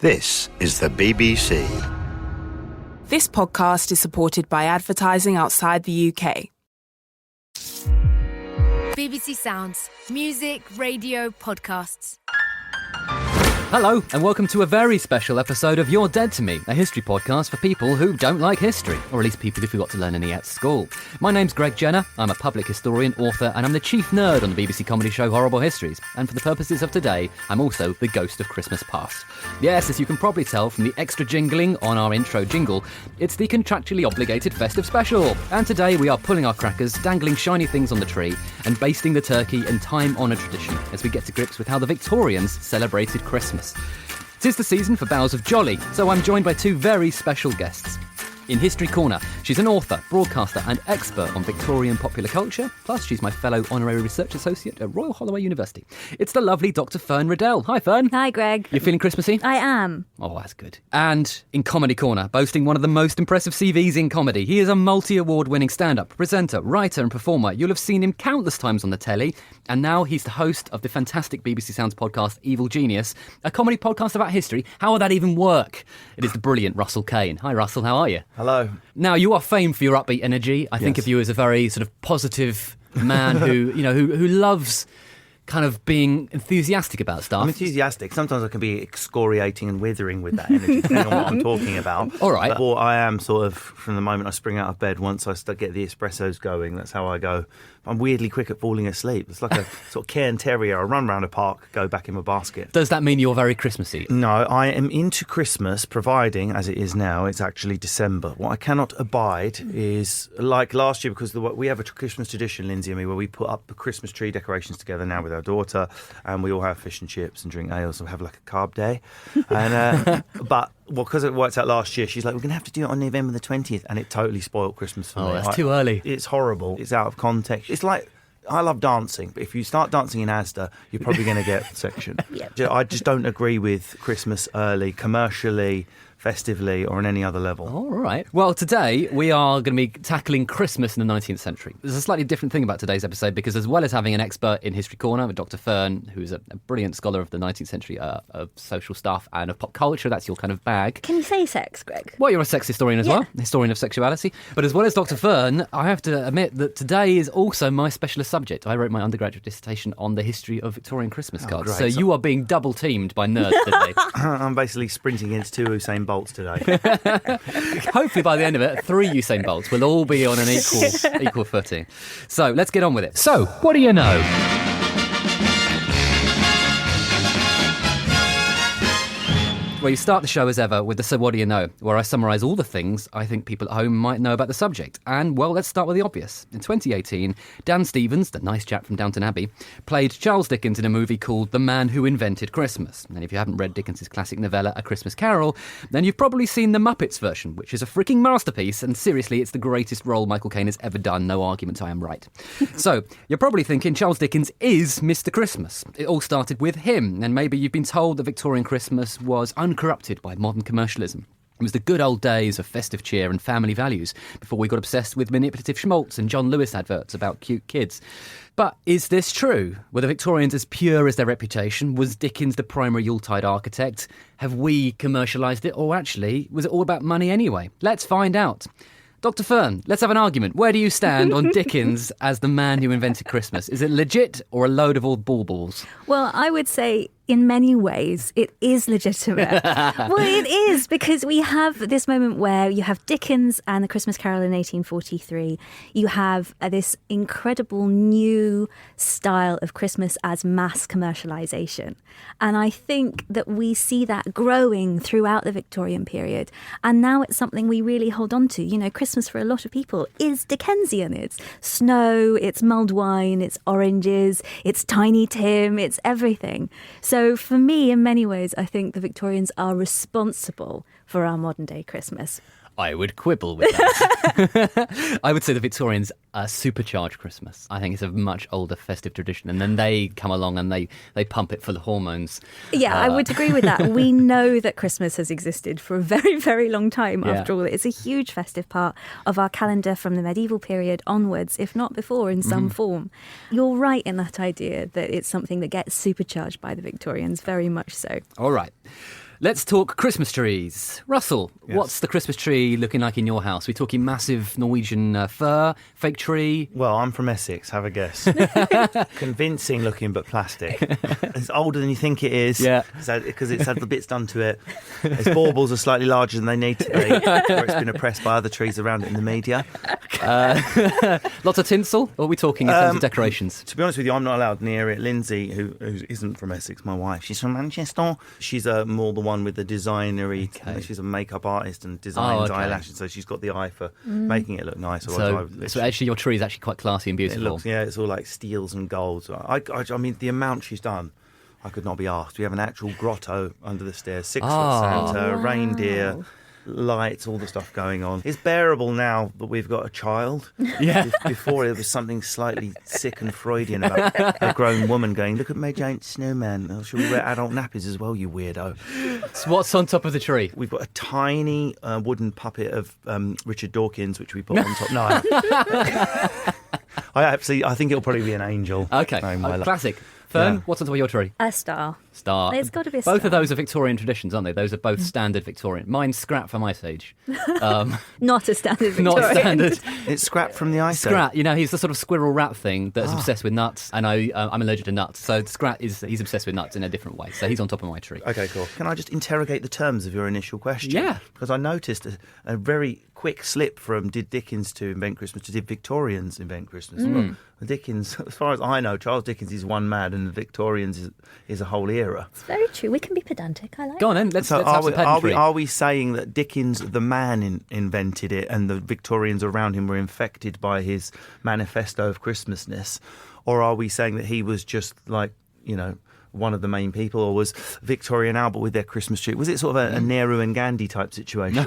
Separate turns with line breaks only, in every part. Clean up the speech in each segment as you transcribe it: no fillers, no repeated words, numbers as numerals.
This is the BBC.
This podcast is supported by advertising outside the UK.
BBC Sounds. Music, radio, podcasts.
Hello, and welcome to a very special episode of You're Dead to Me, a history podcast for people who don't like history, or at least people who forgot to learn any at school. My name's Greg Jenner, I'm a public historian, author, and I'm the chief nerd on the BBC comedy show Horrible Histories, and for the purposes of today, I'm also the ghost of Christmas past. Yes, as you can probably tell from the extra jingling on our intro jingle, it's the contractually obligated festive special, and today we are pulling our crackers, dangling shiny things on the tree, and basting the turkey in time-honoured tradition as we get to grips with how the Victorians celebrated Christmas. 'Tis the season for boughs of jolly, so I'm joined by two very special guests. In History Corner, she's an author, broadcaster and expert on Victorian popular culture, plus she's my fellow honorary research associate at Royal Holloway University. It's the lovely Dr Fern Riddell. Hi Fern.
Hi Greg.
You feeling Christmassy?
I am.
Oh, that's good. And in Comedy Corner, boasting one of the most impressive CVs in comedy, he is a multi-award winning stand-up, presenter, writer and performer. You'll have seen him countless times on the telly, and now he's the host of the fantastic BBC Sounds podcast Evil Genius, a comedy podcast about history. How would that even work? It is the brilliant Russell Kane. Hi Russell, how are you?
Hello.
Now, you are famed for your upbeat energy. I think
Yes.
of you as a very sort of positive man who loves kind of being enthusiastic about stuff.
I'm enthusiastic. Sometimes I can be excoriating and withering with that energy, depending on what I'm talking about.
All right.
Or I am sort of, from the moment I spring out of bed, once I get the espressos going, that's how I go. I'm weirdly quick at falling asleep. It's like a sort of Cairn Terrier. I run around a park, go back in my basket.
Does that mean you're very Christmassy?
No, I am into Christmas, providing, as it is now, it's actually December. What I cannot abide is, like last year, because we have a Christmas tradition, Lindsay and me, where we put up the Christmas tree decorations together now with our daughter, and we all have fish and chips and drink ale, so we have like a carb day. And because it worked out last year, she's like, we're going to have to do it on November the 20th, and it totally spoiled Christmas for me.
That's too early.
It's horrible. It's out of context. It's like, I love dancing, but if you start dancing in Asda, you're probably going to get section.
Yep.
I just don't agree with Christmas early, commercially, festively, or on any other level.
All right. Well, today we are going to be tackling Christmas in the 19th century. There's a slightly different thing about today's episode because as well as having an expert in History Corner with Dr Fern, who's a brilliant scholar of the 19th century of social stuff and of pop culture, that's your kind of bag.
Can you say sex, Greg?
Well, you're a sex historian as well, historian of sexuality. But as well as Dr Fern, I have to admit that today is also my specialist subject. I wrote my undergraduate dissertation on the history of Victorian Christmas cards.
Great.
So you are being double-teamed by nerds today.
I'm basically sprinting against two Usain Bolts today.
Hopefully by the end of it, 3 Usain Bolts will all be on an equal footing. So let's get on with it. So, what do you know? Well, you start the show as ever with the So What Do You Know, where I summarise all the things I think people at home might know about the subject. And, well, let's start with the obvious. In 2018, Dan Stevens, the nice chap from Downton Abbey, played Charles Dickens in a movie called The Man Who Invented Christmas. And if you haven't read Dickens' classic novella, A Christmas Carol, then you've probably seen the Muppets version, which is a freaking masterpiece, and seriously, it's the greatest role Michael Caine has ever done, no argument I am right. So, you're probably thinking Charles Dickens is Mr. Christmas. It all started with him, and maybe you've been told that Victorian Christmas was uncorrupted by modern commercialism. It was the good old days of festive cheer and family values before we got obsessed with manipulative schmaltz and John Lewis adverts about cute kids. But is this true? Were the Victorians as pure as their reputation? Was Dickens the primary Yuletide architect? Have we commercialised it? Or actually, was it all about money anyway? Let's find out. Dr Fern, let's have an argument. Where do you stand on Dickens as the man who invented Christmas? Is it legit or a load of old baubles?
Well, I would say in many ways it is legitimate. Well, it is, because we have this moment where you have Dickens and The Christmas Carol in 1843. You have this incredible new style of Christmas as mass commercialisation. And I think that we see that growing throughout the Victorian period. And now it's something we really hold on to. You know, Christmas for a lot of people is Dickensian. It's snow, it's mulled wine, it's oranges, it's Tiny Tim, it's everything. So for me, in many ways, I think the Victorians are responsible for our modern day Christmas.
I would quibble with that. I would say the Victorians supercharge Christmas. I think it's a much older festive tradition, and then they come along and they pump it full of hormones.
Yeah, I would agree with that. We know that Christmas has existed for a very, very long time, after all. It's a huge festive part of our calendar from the medieval period onwards, if not before, in some form. You're right in that idea that it's something that gets supercharged by the Victorians, very much so.
All right. Let's talk Christmas trees. Russell,
Yes.
what's the Christmas tree looking like in your house? We talking massive Norwegian fir, fake tree?
Well, I'm from Essex, have a guess. Convincing looking, but plastic. It's older than you think it is.
Yeah.
Because it's had the bits done to it. Its baubles are slightly larger than they need to be, where it's been oppressed by other trees around it in the media.
Lots of tinsel? Or are we talking in terms of decorations?
To be honest with you, I'm not allowed near it. Lindsay, who isn't from Essex, my wife, she's from Manchester. She's more the one with the designery.
Okay.
She's a makeup artist and designs
okay.
eyelashes, so she's got the eye for making it look nice.
So actually your tree is actually quite classy and
it
beautiful.
looks, yeah, it's all like steels and golds. I mean, the amount she's done, I could not be asked. We have an actual grotto under the stairs, 6 foot Santa, reindeer, lights, all the stuff going on. It's bearable now that we've got a child.
Yeah.
Before it was something slightly sick and Freudian about a grown woman going, look at my giant snowman. Oh, should we wear adult nappies as well, you weirdo?
So what's on top of the tree?
We've got a tiny wooden puppet of Richard Dawkins, which we put on top. No, I think it'll probably be an angel.
Okay,
No, my love.
classic. Fern,
Yeah.
what's on top of your tree?
A star.
Star.
It's gotta be a
Both
star.
of those are Victorian traditions, aren't they? Those are both standard Victorian. Mine's scrap from Ice Age.
Not a standard
Not
Victorian.
standard.
It's scrap from the ice.
Scrat, he's the sort of squirrel rat thing that's obsessed with nuts, and I'm allergic to nuts. So Scrat he's obsessed with nuts in a different way. So he's on top of my tree.
Okay, cool. Can I just interrogate the terms of your initial question?
Yeah.
Because I noticed a very quick slip from did Dickens to invent Christmas to did Victorians invent Christmas? Well, Dickens, as far as I know, Charles Dickens is one man and the Victorians is a whole era.
It's very true. We can be pedantic. I like
Go on then, let's have some pedantry.
are we saying that Dickens, the man, invented it and the Victorians around him were infected by his manifesto of Christmasness? Or are we saying that he was just like, one of the main people, or was Victorian Albert with their Christmas tree? Was it sort of a Nehru and Gandhi type situation?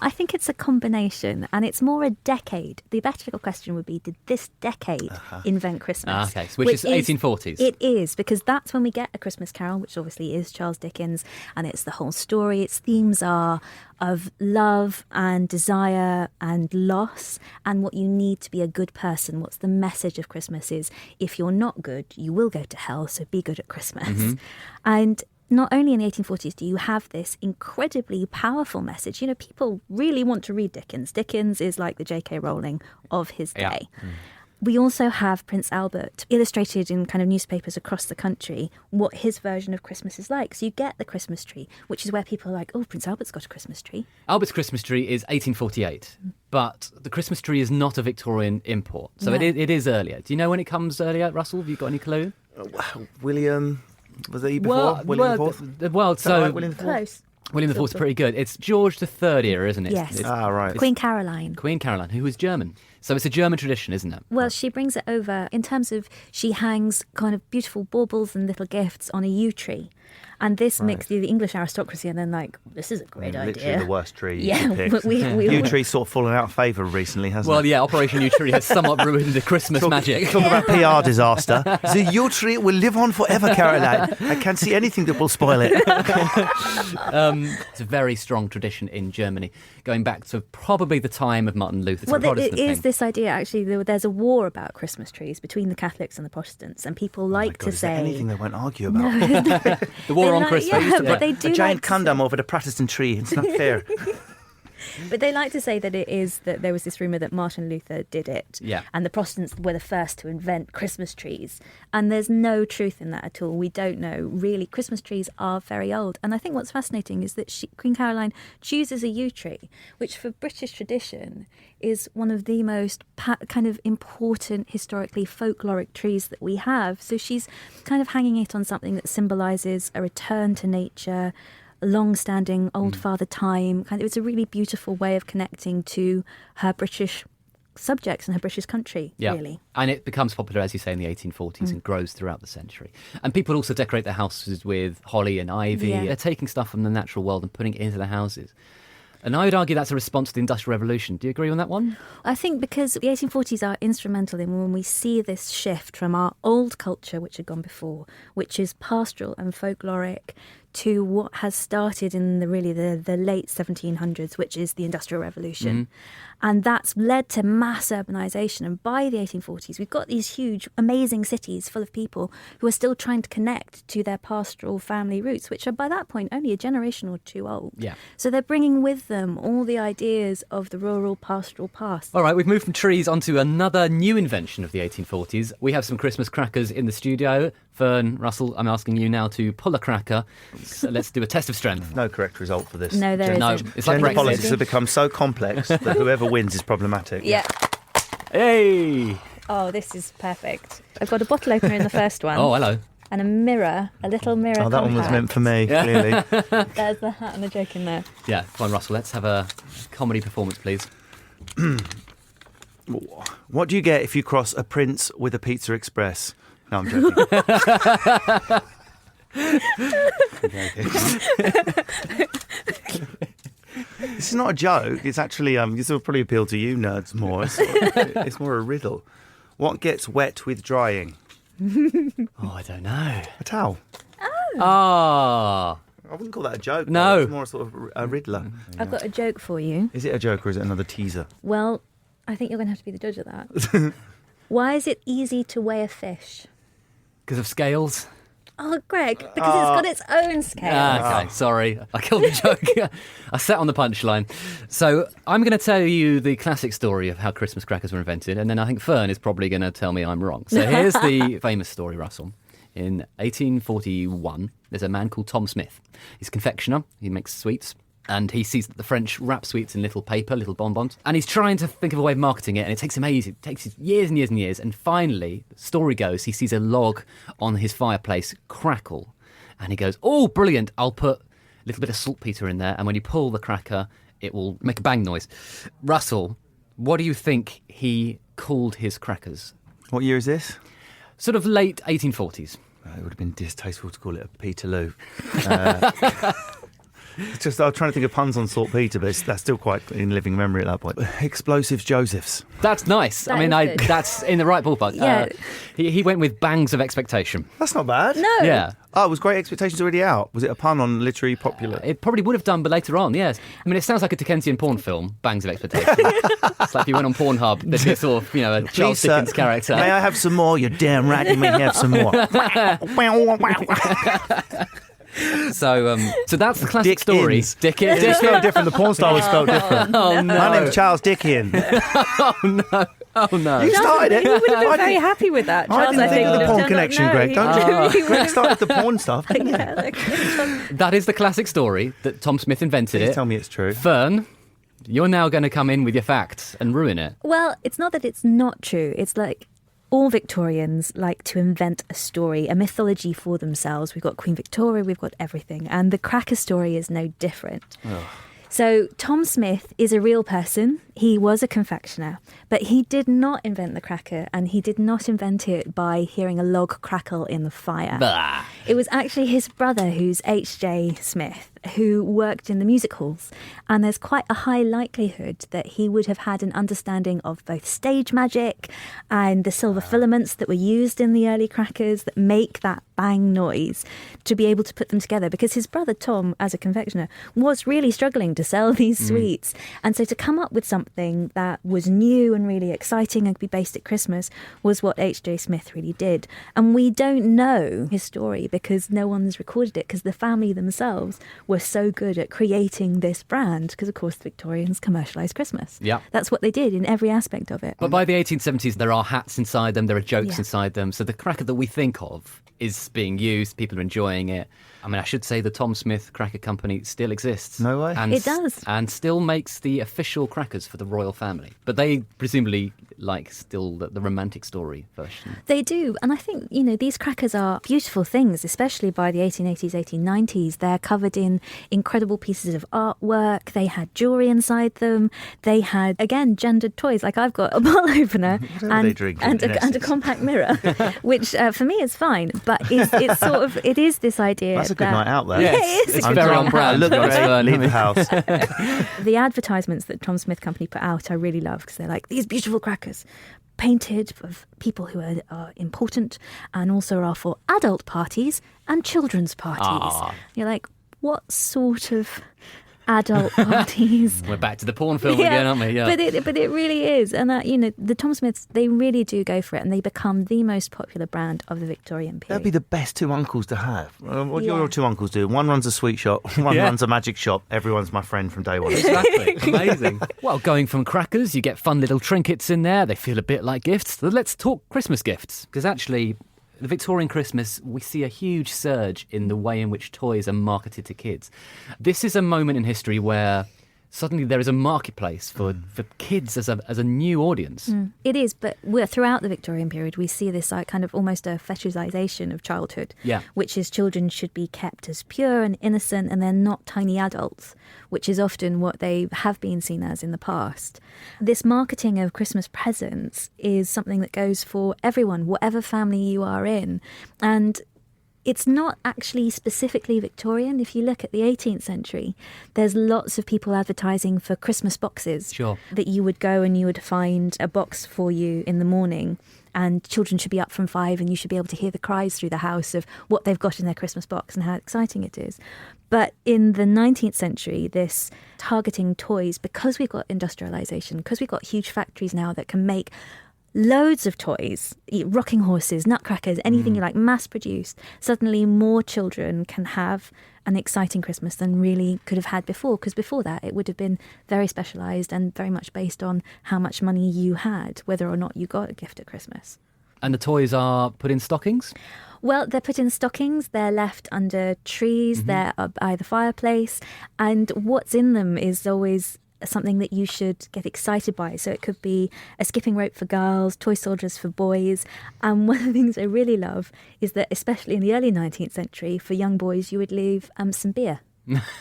I think it's a combination, and it's more a decade. The better question would be, did this decade invent Christmas?
Okay, which is 1840s.
It is, because that's when we get A Christmas Carol, which obviously is Charles Dickens, and it's the whole story. Its themes are of love and desire and loss and what you need to be a good person. What's the message of Christmas is, if you're not good, you will go to hell, so be good at Christmas. And not only in the 1840s do you have this incredibly powerful message. People really want to read Dickens. Dickens is like the J.K. Rowling of his day.
Yeah.
We also have Prince Albert illustrated in kind of newspapers across the country what his version of Christmas is like. So you get the Christmas tree, which is where people are like, oh, Prince Albert's got a Christmas tree.
Albert's Christmas tree is 1848, but the Christmas tree is not a Victorian import. So
No.
it is earlier. Do you know when it comes earlier, Russell? Have you got any clue?
William, was he before? William IV?
William
William IV?
Close.
William IV is pretty good. It's George III era, isn't it?
Yes.
It's
Right.
Queen Caroline.
Queen Caroline, who was German. So it's a German tradition, isn't it?
Well, she brings it over in terms of she hangs kind of beautiful baubles and little gifts on a yew tree. And this makes the English aristocracy, and then this is a great idea.
Literally the worst tree you
Yeah,
could pick.
we
Yew tree's sort of fallen out of favour recently, hasn't
Well,
it?
yeah, Operation Yew Tree has somewhat ruined the Christmas magic.
Talk about PR disaster. The yew tree will live on forever, Caroline. I can't see anything that will spoil it.
It's a very strong tradition in Germany, going back to probably the time of Martin Luther. It's a
Well, it
Protestant
is
thing.
this idea, actually, there's a war about Christmas trees between the Catholics and the Protestants, and people like to
Is there
say...
anything they won't argue about?
The war on
like-
Christmas.
yeah, but they do
A giant
like to
condom over the Protestant tree. It's not fair.
But they like to say that it is that there was this rumour that Martin Luther did it.
Yeah.
And the Protestants were the first to invent Christmas trees. And there's no truth in that at all. We don't know. Really, Christmas trees are very old. And I think what's fascinating is that Queen Caroline chooses a yew tree, which for British tradition is one of the most kind of important, historically folkloric trees that we have. So she's kind of hanging it on something that symbolises a return to nature, long-standing old father time. It's a really beautiful way of connecting to her British subjects and her British country, really.
And it becomes popular, as you say, in the 1840s and grows throughout the century. And people also decorate their houses with holly and ivy.
Yeah.
They're taking stuff from the natural world and putting it into their houses. And I would argue that's a response to the Industrial Revolution. Do you agree on that one?
I think because the 1840s are instrumental in when we see this shift from our old culture, which had gone before, which is pastoral and folkloric, to what has started in the late 1700s, which is the Industrial Revolution. And that's led to mass urbanisation. And by the 1840s, we've got these huge, amazing cities full of people who are still trying to connect to their pastoral family roots, which are by that point only a generation or two old.
Yeah.
So they're bringing with them all the ideas of the rural pastoral past.
All right, we've moved from trees onto another new invention of the 1840s. We have some Christmas crackers in the studio. Fern, Russell, I'm asking you now to pull a cracker. So let's do a test of strength.
No correct result for this.
No, there
No,
isn't.
it's like
Gender
Brexit.
politics have become so complex that whoever wins is problematic.
Yeah.
Hey!
Oh, this is perfect. I've got a bottle opener in the first one.
Oh, hello.
And a mirror, a little mirror.
Oh, that one was meant for me, clearly.
There's the hat and the joke in there.
Yeah, come on, Russell, let's have a comedy performance, please.
What do you get if you cross a Prince with a Pizza Express? No, I'm joking. This is not a joke. It's actually, this will probably appeal to you nerds more. It's more a riddle. What gets wet with drying?
Oh, I don't know.
A towel.
Ah.
I wouldn't call that a joke.
No.
It's more sort of a riddler.
I've got a joke for you.
Is it a joke or is it another teaser?
Well, I think you're going to have to be the judge of that. Why is it easy to weigh a fish?
Because of scales?
Oh, Greg, because it's got its own scale.
Okay, sorry. I killed the joke. I sat on the punchline. So I'm going to tell you the classic story of how Christmas crackers were invented, and then I think Fern is probably going to tell me I'm wrong. So here's the famous story, Russell. In 1841, there's a man called Tom Smith. He's a confectioner. He makes sweets. And he sees that the French wrap sweets in little paper, little bonbons. And he's trying to think of a way of marketing it, and it takes him ages. It takes years and years and years. And finally, the story goes, he sees a log on his fireplace crackle. And he goes, oh, brilliant, I'll put a little bit of saltpetre in there. And when you pull the cracker, it will make a bang noise. Russell, what do you think he called his crackers?
What year is this?
Sort of late 1840s.
It would have been distasteful to call it a Peterloo. It's just, I was trying to think of puns on saltpetre, but that's still quite in living memory at that point. Explosives Josephs.
That's nice.
That
I mean,
is good.
that's in the right ballpark.
Yeah.
He went with bangs of expectation.
That's not bad.
No.
Yeah.
Oh, was Great Expectations already out? Was it a pun on literary popular?
It probably would have done, but later on, yes. I mean, it sounds like a Dickensian porn film, Bangs of Expectation. It's like if you went on Pornhub, there'd be a sort of, a Charles
Please,
Dickens character.
May I have some more? You're damn right you may have some more.
So that's the classic story.
Dickens. It's spelled different. The porn star was spelled different.
Oh, no.
My name's Charles Dickens.
Oh, no.
You started it.
You would have been very happy with that,
I
Charles.
didn't think of the
would have
porn
done
connection,
that.
Greg. Don't
he
you?
would
Greg
have-
started the porn stuff, didn't you?
That is the classic story that Tom Smith invented
Please
it.
tell me it's true.
Fern, you're now going to come in with your facts and ruin it.
Well, it's not that it's not true. It's like all Victorians like to invent a story, a mythology for themselves. We've got Queen Victoria, we've got everything. And the cracker story is no different. So Tom Smith is a real person. He was a confectioner, but he did not invent the cracker, and he did not invent it by hearing a log crackle in the fire.
Bah.
It was actually his brother, who's H.J. Smith, who worked in the music halls. And there's quite a high likelihood that he would have had an understanding of both stage magic and the silver filaments that were used in the early crackers that make that bang noise to be able to put them together. Because his brother, Tom, as a confectioner, was really struggling to sell these sweets. And so to come up with something that was new and really exciting and could be based at Christmas was what H.J. Smith really did. And we don't know his story because no one's recorded it, because the family themselves were so good at creating this brand, because of course the Victorians commercialised Christmas.
Yeah.
That's what they did in every aspect of it.
But by the 1870s, there are hats inside them, there are jokes
Yeah.
inside them. So the cracker that we think of is being used, people are enjoying it. I mean, I should say the Tom Smith Cracker Company still exists.
No way.
And
It does.
And still makes the official crackers for the royal family. But they presumably like still the romantic story version.
They do. And I think, these crackers are beautiful things, especially by the 1880s, 1890s. They're covered in incredible pieces of artwork. They had jewellery inside them. They had, again, gendered toys. Like I've got a bottle opener
they drink
and
in
a
essence.
compact mirror, which for me is fine. But it's sort of, it is this idea
That's a good
that
night out there.
Yeah, it is a
it's
good
very
night
on
out.
brand.
Look
to be honest,
great,
Fern.
leave the house.
The advertisements that Tom Smith Company put out, I really love, because they're like, these beautiful crackers, painted of people who are important, and also are for adult parties and children's parties. You're like, what sort of adult parties?
We're back to the porn film again, aren't we? Yeah.
But it really is. And the Tom Smiths, they really do go for it, and they become the most popular brand of the Victorian period.
That'd be the best two uncles to have. What do your two uncles do? One runs a sweet shop, one runs a magic shop. Everyone's my friend from day one.
Exactly. Amazing. Well, going from crackers, you get fun little trinkets in there. They feel a bit like gifts. So let's talk Christmas gifts, because actually the Victorian Christmas, we see a huge surge in the way in which toys are marketed to kids. This is a moment in history where suddenly there is a marketplace for kids as a new audience.
It is, but throughout the Victorian period, we see this kind of almost a fetishization of childhood, which is children should be kept as pure and innocent, and they're not tiny adults, which is often what they have been seen as in the past. This marketing of Christmas presents is something that goes for everyone, whatever family you are in. And it's not actually specifically Victorian. If you look at the 18th century, there's lots of people advertising for Christmas boxes.
Sure.
That you would go and you would find a box for you in the morning, and children should be up from 5 and you should be able to hear the cries through the house of what they've got in their Christmas box and how exciting it is. But in the 19th century, this targeting toys, because we've got industrialization, because we've got huge factories now that can make loads of toys, rocking horses, nutcrackers, anything you like, mass-produced. Suddenly more children can have an exciting Christmas than really could have had before, because before that it would have been very specialised and very much based on how much money you had, whether or not you got a gift at Christmas.
And the toys are put in stockings?
Well, they're put in stockings, they're left under trees, they're by the fireplace, and what's in them is always something that you should get excited by. So it could be a skipping rope for girls, toy soldiers for boys. And one of the things I really love is that, especially in the early 19th century, for young boys, you would leave some beer.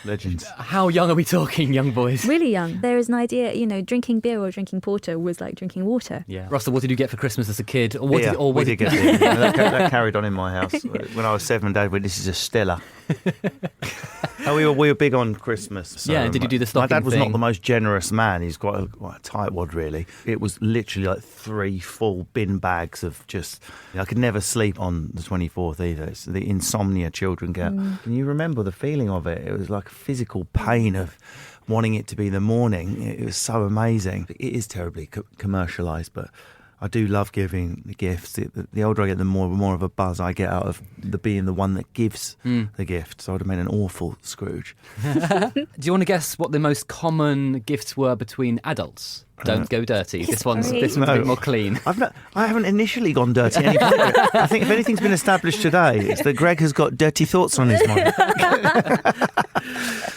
Legends.
How young are we talking, young boys?
Really young. There is an idea, drinking beer or drinking porter was like drinking water.
Yeah. Russell, what did you get for Christmas as a kid? Or
we did get beer. That carried on in my house. When I was 7, Dad went, "This is a Stella." We were big on Christmas. So
did you do the stocking
My dad was
thing?
not the most generous man. He's quite a tightwad, really. It was literally like 3 full bin bags of just... I could never sleep on the 24th either. It's the insomnia children get. Can you remember the feeling of it? It was like a physical pain of wanting it to be the morning. It was so amazing. It is terribly commercialised, but I do love giving the gifts. The older I get, the more of a buzz I get out of being the one that gives the gift. So I'd have made an awful Scrooge.
Do you want to guess what the most common gifts were between adults? Don't go dirty. This one's a bit more clean.
I haven't initially gone dirty at any point. I think if anything's been established today, it's that Greg has got dirty thoughts on his mind.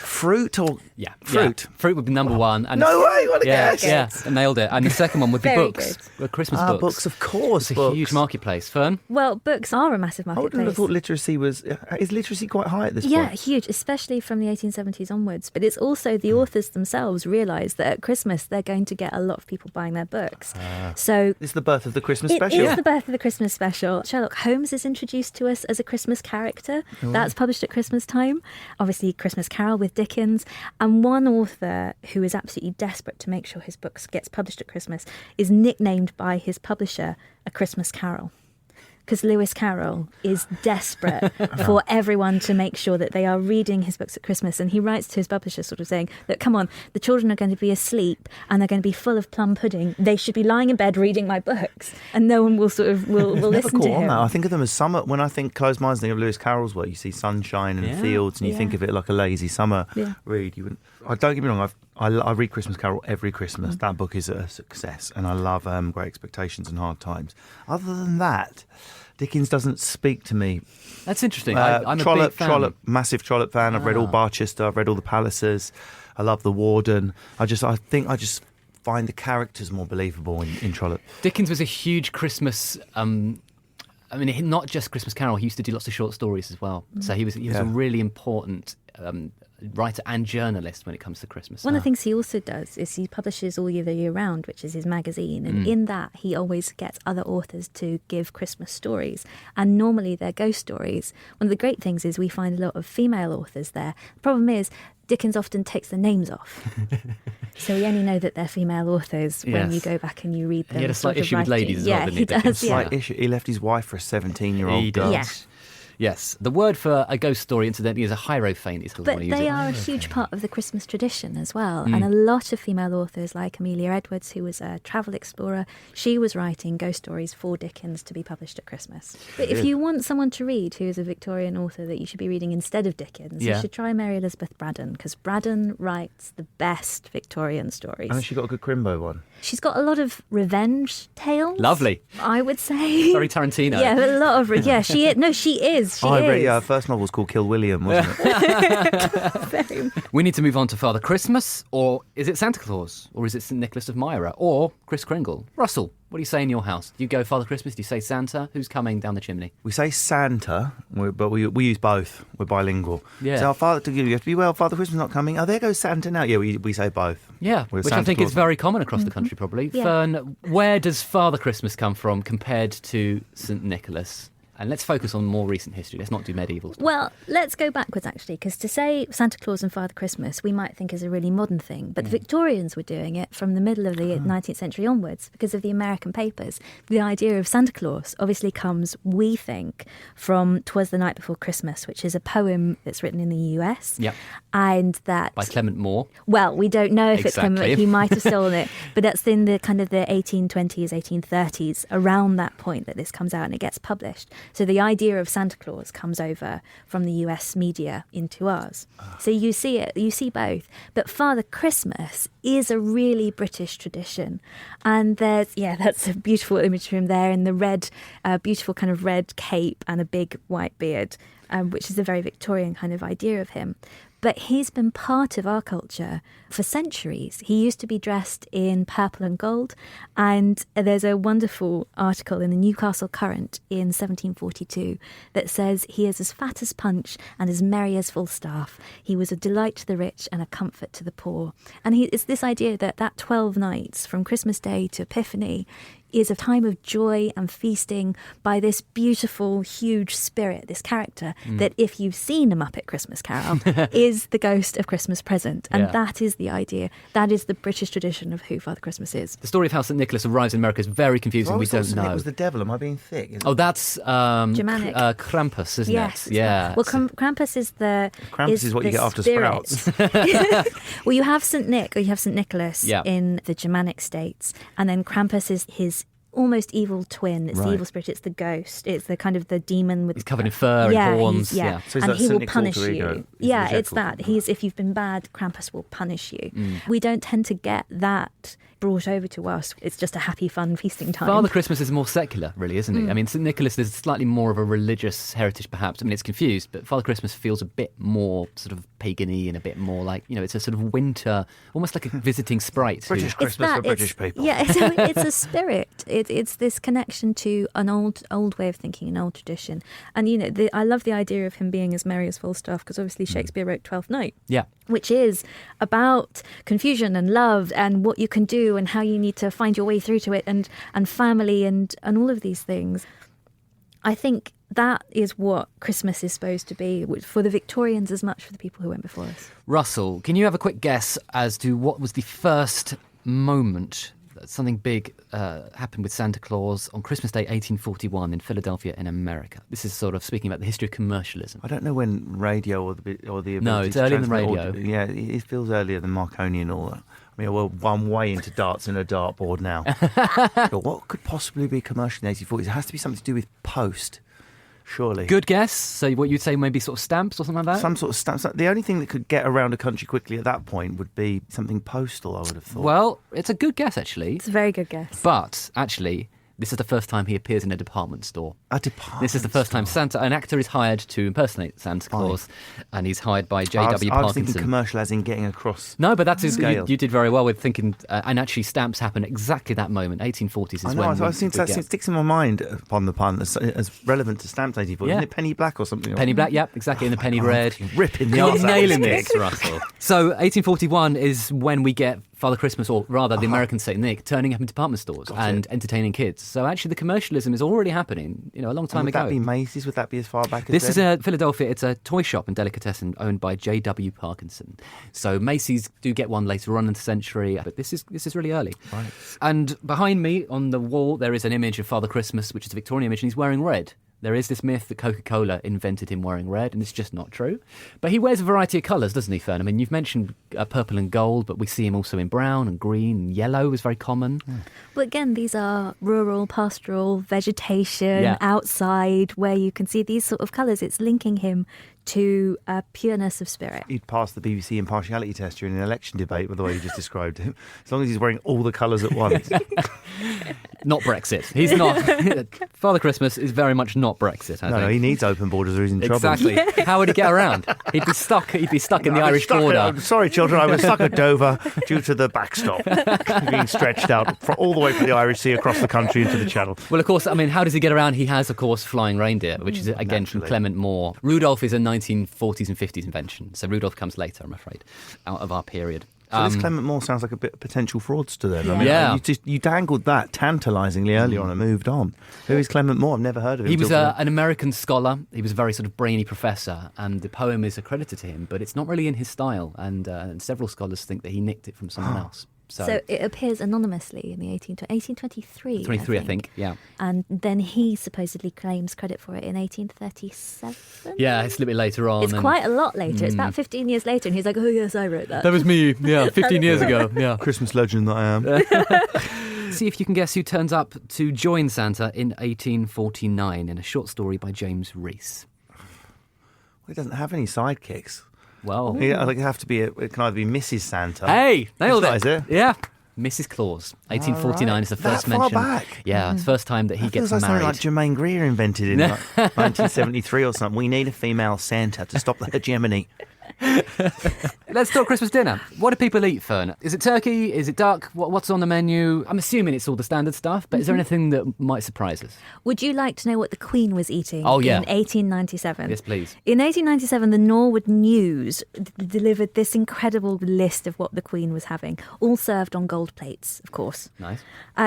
Fruit or...
Yeah.
Fruit.
Yeah. Fruit would be number one. And
no way, what a guess.
Yeah, I nailed it. And the second one would be books. Christmas books.
Books, of course.
It's a huge marketplace. Fern?
Well, books are a massive marketplace.
I would have thought literacy was... Is literacy quite high at this point?
Yeah, huge, especially from the 1870s onwards. But it's also the authors themselves realise that at Christmas they're going to get a lot of people buying their books. So
it's the birth of the Christmas special.
It is the birth of the Christmas special. Sherlock Holmes is introduced to us as a Christmas character. That's published at Christmas time. Obviously, Christmas Carol with Dickens. And one author who is absolutely desperate to make sure his books gets published at Christmas is nicknamed by his publisher A Christmas Carol. Because Lewis Carroll is desperate for everyone to make sure that they are reading his books at Christmas. And he writes to his publisher sort of saying that, come on, the children are going to be asleep and they're going to be full of plum pudding. They should be lying in bed reading my books. And no one will will listen to him.
I think of them as summer. When I think close minds, think of Lewis Carroll's work, you see sunshine and fields and you think of it like a lazy summer read. Don't get me wrong, I read Christmas Carol every Christmas. That book is a success and I love Great Expectations and Hard Times. Other than that, Dickens doesn't speak to me.
That's interesting. I'm a big fan.
Massive Trollope fan. I've read all Barchester. I've read all the Palaces. I love the Warden. I just find the characters more believable in Trollope.
Dickens was a huge Christmas. Not just Christmas Carol. He used to do lots of short stories as well. So he was a really important writer and journalist when it comes to Christmas.
One of the things he also does is he publishes All the Year Round, which is his magazine. And in that, he always gets other authors to give Christmas stories. And normally they're ghost stories. One of the great things is we find a lot of female authors there. The problem is Dickens often takes the names off. So we only know that they're female authors when you go back and you read them.
He had a slight issue with ladies as well, didn't he?
Does, yeah.
Slight issue. He left his wife for a 17-year-old girl.
Yeah.
Yes, the word for a ghost story, incidentally, is a hierophant.
But they are a huge part of the Christmas tradition as well. And a lot of female authors, like Amelia Edwards, who was a travel explorer, she was writing ghost stories for Dickens to be published at Christmas. But if you want someone to read who is a Victorian author that you should be reading instead of Dickens, you should try Mary Elizabeth Braddon, because Braddon writes the best Victorian stories.
And she got a good Crimbo one.
She's got a lot of revenge tales.
Lovely.
I would say.
Very Tarantino.
Yeah, a lot of... Yeah, she is. No, she is. She is.
Her first novel was called Kill William, wasn't it?
We need to move on to Father Christmas, or is it Santa Claus, or is it St Nicholas of Myra, or Kris Kringle? Russell, what do you say in your house? Do you go Father Christmas? Do you say Santa? Who's coming down the chimney?
We say Santa, but we use both. We're bilingual.
Yeah.
So you have to be, well, Father Christmas not coming. Oh, there goes Santa now. Yeah, we say both.
Yeah,
We're
which
Santa
I think
Claus.
is very common across the country, probably.
Yeah.
Fern, where does Father Christmas come from compared to St Nicholas? And let's focus on more recent history. Let's not do medieval stuff.
Well, let's go backwards, actually, because to say Santa Claus and Father Christmas, we might think is a really modern thing. But the Victorians were doing it from the middle of the 19th century onwards because of the American papers. The idea of Santa Claus obviously comes, we think, from 'Twas the Night Before Christmas, which is a poem that's written in the US.
Yep.
And that...
By Clement Moore.
Well, we don't know if
Exactly.
it's him. He might have stolen it. But that's in the kind of the 1820s, 1830s, around that point that this comes out and it gets published. So the idea of Santa Claus comes over from the US media into ours. So you see it, you see both. But Father Christmas is a really British tradition. And there's, that's a beautiful image of him there in the red, beautiful kind of red cape and a big white beard, which is a very Victorian kind of idea of him. But he's been part of our culture for centuries. He used to be dressed in purple and gold. And there's a wonderful article in the Newcastle Current in 1742 that says he is as fat as Punch and as merry as Falstaff. He was a delight to the rich and a comfort to the poor. And it's this idea that 12 nights from Christmas Day to Epiphany is a time of joy and feasting by this beautiful, huge spirit, this character, that if you've seen a Muppet Christmas Carol, is the ghost of Christmas Present. And that is the idea. That is the British tradition of who Father Christmas is.
The story of how St Nicholas arrives in America is very confusing. We don't know.
It was the devil. Am I being thick?
Oh, that's
Germanic.
Krampus, isn't
Yes.
it? Yeah.
Well, Krampus is the...
Krampus is what you
the
get after
spirit.
Sprouts.
Well, you have St. Nick or you have St. Nicholas
Yeah.
in the Germanic states. And then Krampus is his almost evil twin. It's the
Right.
evil spirit. It's the ghost. It's the kind of the demon with...
He's covered in fur and horns.
Yeah.
So he's
And
like
he
St.
will
Nick's
punish
alter ego.
you.
He's
Yeah,
the
it's
Jekyll.
that. If you've been bad, Krampus will punish you.
Mm.
We don't tend to get that brought over to us. It's just a happy, fun feasting time.
Father Christmas is more secular, really, isn't he? I mean, St Nicholas is slightly more of a religious heritage, perhaps. I mean, it's confused, but Father Christmas feels a bit more sort of pagan-y and a bit more like, it's a sort of winter, almost like a visiting sprite.
British Christmas for British people.
Yeah, it's a spirit. It's this connection to an old way of thinking, an old tradition. And, I love the idea of him being as merry as Falstaff, because obviously Shakespeare wrote Twelfth Night.
Yeah.
Which is about confusion and love and what you can do and how you need to find your way through to it and family and all of these things. I think that is what Christmas is supposed to be for the Victorians as much for the people who went before us.
Russell, can you have a quick guess as to what was the first moment that something big happened with Santa Claus on Christmas Day 1841 in Philadelphia in America? This is sort of speaking about the history of commercialism.
I don't know when radio or the ability
No, it's
to
earlier than
transmit
radio.
Yeah, it feels earlier than Marconi and all that. I mean, well, I'm way into darts and a dartboard now. But what could possibly be commercial in the 1840s? It has to be something to do with post, surely.
Good guess. So what you'd say maybe sort of stamps or something like that?
Some sort of stamp. The only thing that could get around a country quickly at that point would be something postal, I would have thought.
Well, it's a good guess, actually.
It's a very good guess.
But, actually, This is the first time he appears in a department store.
A department
This is the first time an actor is hired to impersonate Santa Claus, and he's hired by J.W.
I was thinking
Parkinson.
commercial as in getting across.
No, but that's
scale.
you did very well with thinking, and actually stamps happen exactly that moment. 1840s is
I know,
when
I think that sticks in my mind upon the pun as relevant to stamps 1840. Isn't it penny black or something?
Penny black, yep, exactly, in the penny red.
Ripping the
You're
arse out of
nailing
the
this, Russell. So 1841 is when we get Father Christmas, or rather the American Saint Nick, turning up in department stores and entertaining kids. So actually the commercialism is already happening, a long time
would
ago.
Would that be Macy's? Would that be as far back as
This is Philadelphia. It's a toy shop and delicatessen owned by J.W. Parkinson. So Macy's do get one later on in the century, but this is really early.
Right.
And behind me on the wall there is an image of Father Christmas, which is a Victorian image, and he's wearing red. There is this myth that Coca-Cola invented him wearing red, and it's just not true. But he wears a variety of colours, doesn't he, Fern? I mean, you've mentioned purple and gold, but we see him also in brown and green, and yellow is very common.
Well, again, these are rural, pastoral, vegetation, outside, where you can see these sort of colours. It's linking him to a pureness of spirit.
He'd pass the BBC impartiality test during an election debate with the way you just described him, as long as he's wearing all the colours at once.
Not Brexit. He's not. Father Christmas is very much not Brexit. I think.
No, he needs open borders or he's in trouble.
Exactly. How would he get around? He'd be stuck in the Irish border.
I'm sorry, children, I was stuck at Dover due to the backstop being stretched out all the way from the Irish Sea across the country into the Channel.
Well, of course, I mean, how does he get around? He has, of course, flying reindeer, which is, again, from Clement Moore. Rudolph is a 1940s and 50s invention, so Rudolph comes later, I'm afraid, out of our period.
So this Clement Moore sounds like a bit of potential fraudster then.
Yeah.
I mean, you dangled that tantalisingly early on and moved on. Who is Clement Moore? I've never heard of him.
He was an American scholar. He was a very sort of brainy professor, and the poem is accredited to him, but it's not really in his style, and several scholars think that he nicked it from someone else.
So it appears anonymously in the 1823.
23, I think, yeah.
And then he supposedly claims credit for it in 1837.
Yeah, it's a little bit later on.
It's quite a lot later. It's about 15 years later, and he's like, oh, yes, I wrote that.
That was me, yeah, 15 years ago, yeah.
Christmas legend that I am.
See if you can guess who turns up to join Santa in 1849 in a short story by James Rees.
Well, he doesn't have any sidekicks.
Well,
it can either be Mrs. Santa.
Hey, nailed it.
Is it?
Yeah. Mrs. Claus. 1849 is the first
that
mention.
far back?
Yeah, it's the first time that he gets
feels
married.
like Jermaine Greer invented in 1973 or something. We need a female Santa to stop the hegemony.
Let's talk Christmas dinner. What do people eat, Fern? Is it turkey? Is it duck? What's on the menu? I'm assuming it's all the standard stuff, but is there anything that might surprise us?
Would you like to know what the Queen was eating
Oh, yeah.
in 1897?
Yes, please.
In 1897, the Norwood News delivered this incredible list of what the Queen was having, all served on gold plates, of course.
Nice.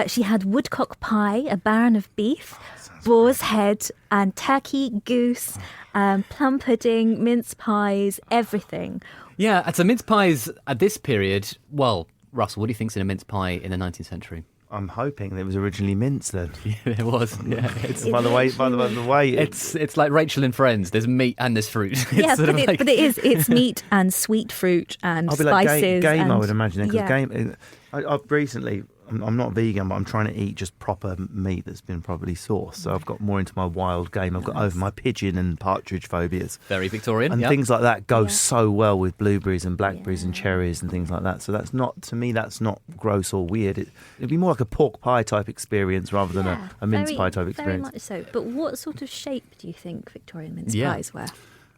She had woodcock pie, a baron of beef, boar's head, and turkey, goose, plum pudding, mince pies, everything.
Yeah, and so mince pies at this period, well, Russell, what do you think's in a mince pie in the 19th century?
I'm hoping it was originally mince then.
Yeah, it was. Yeah,
by the way,
it's like Rachel in Friends. There's meat and there's fruit.
Yeah, but it is. It's meat and sweet fruit and
I'll be
spices.
Like game,
and,
I would imagine.
Yeah.
Game. I've recently. I'm not vegan, but I'm trying to eat just proper meat that's been properly sourced. So I've got more into my wild game. I've got over my pigeon and partridge phobias.
Very Victorian.
And
yep.
things like that go so well with blueberries and blackberries and cherries and things like that. So that's not, to me, that's not gross or weird. It'd be more like a pork pie type experience rather than a mince pie type experience.
Very much so. But what sort of shape do you think Victorian mince pies were?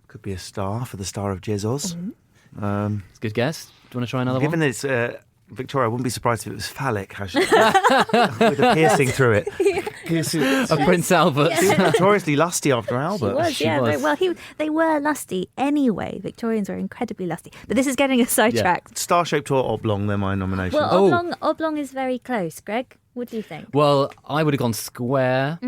Could be a star for the Star of Jesus.
It's a good guess. Do you want to try another
Given
one?
that it's Victoria, I wouldn't be surprised if it was phallic, with a piercing through it.
A Prince Albert.
She was notoriously lusty after Albert.
She was. Very well. They were lusty anyway. Victorians were incredibly lusty. But this is getting us sidetracked.
Yeah. Star-shaped or oblong, they're my nomination.
Well, oblong is very close. Greg, what do you think?
Well, I would have gone square.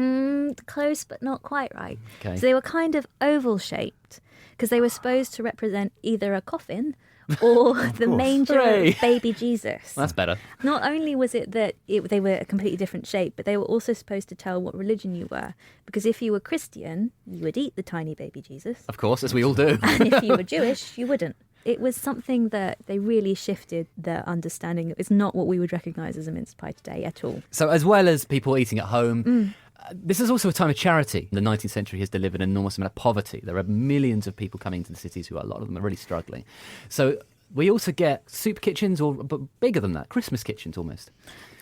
Close, but not quite right.
Okay.
So they were kind of oval-shaped because they were supposed to represent either a coffin or the manger of baby Jesus.
That's better.
Not only was it that they were a completely different shape, but they were also supposed to tell what religion you were. Because if you were Christian, you would eat the tiny baby Jesus.
Of course, as we all do.
And if you were Jewish, you wouldn't. It was something that they really shifted their understanding. It's not what we would recognise as a mince pie today at all.
So as well as people eating at home, this is also a time of charity. The 19th century has delivered an enormous amount of poverty. There are millions of people coming to the cities who, a lot of them are really struggling. So we also get soup kitchens, but bigger than that, Christmas kitchens almost.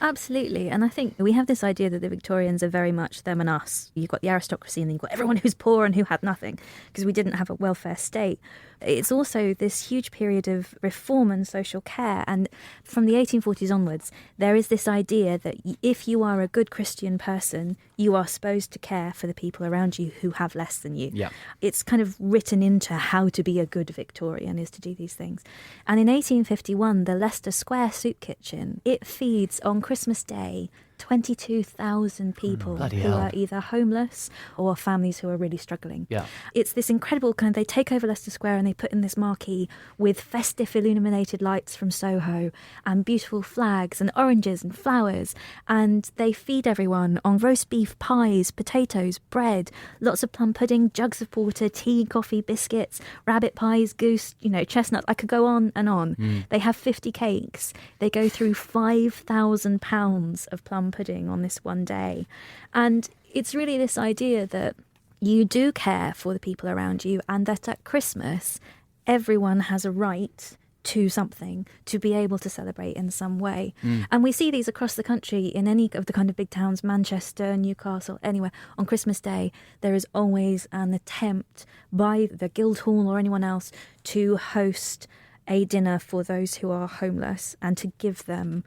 Absolutely. And I think we have this idea that the Victorians are very much them and us. You've got the aristocracy and then you've got everyone who's poor and who had nothing because we didn't have a welfare state. It's also this huge period of reform and social care. And from the 1840s onwards, there is this idea that if you are a good Christian person, you are supposed to care for the people around you who have less than you.
Yeah.
It's kind of written into how to be a good Victorian is to do these things. And in 1851, the Leicester Square Soup Kitchen, it feeds on Christmas Day 22,000 people
bloody
who
hell.
are either homeless or families who are really struggling.
Yeah.
It's this incredible kind of, they take over Leicester Square and they put in this marquee with festive illuminated lights from Soho and beautiful flags and oranges and flowers, and they feed everyone on roast beef, pies, potatoes, bread, lots of plum pudding, jugs of porter, tea, coffee, biscuits, rabbit pies, goose, chestnut. I could go on and on. They have 50 cakes. They go through 5,000 pounds of plum pudding on this one day. And it's really this idea that you do care for the people around you and that at Christmas, everyone has a right to something, to be able to celebrate in some way. And we see these across the country in any of the kind of big towns, Manchester, Newcastle, anywhere. On Christmas Day, there is always an attempt by the Guildhall or anyone else to host a dinner for those who are homeless and to give them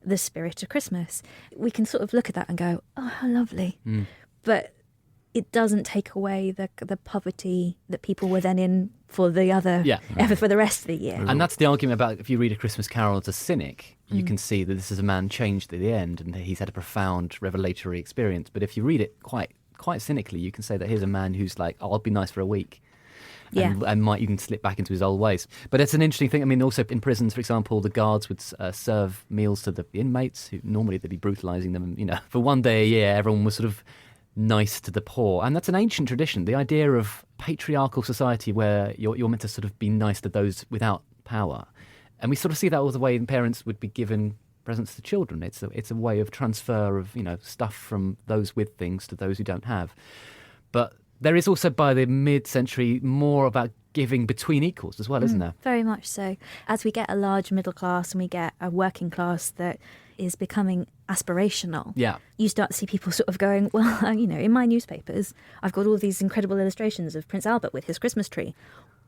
the spirit of Christmas. We can sort of look at that and go, oh, how lovely. But it doesn't take away the poverty that people were then in for the other, for the rest of the year.
And that's the argument about if you read A Christmas Carol as a cynic, you can see that this is a man changed at the end and he's had a profound revelatory experience. But if you read it quite cynically, you can say that here's a man who's like, oh, I'll be nice for a week. And might even slip back into his old ways. But it's an interesting thing. I mean, also in prisons, for example, the guards would serve meals to the inmates who normally they'd be brutalising them. For one day a year, everyone was sort of nice to the poor. And that's an ancient tradition, the idea of patriarchal society where you're meant to sort of be nice to those without power. And we sort of see that all the way parents would be given presents to children. It's a way of transfer of, stuff from those with things to those who don't have. But there is also, by the mid-century, more about giving between equals as well, isn't there?
Very much so. As we get a large middle class and we get a working class that is becoming aspirational, you start to see people sort of going, well, in my newspapers, I've got all these incredible illustrations of Prince Albert with his Christmas tree.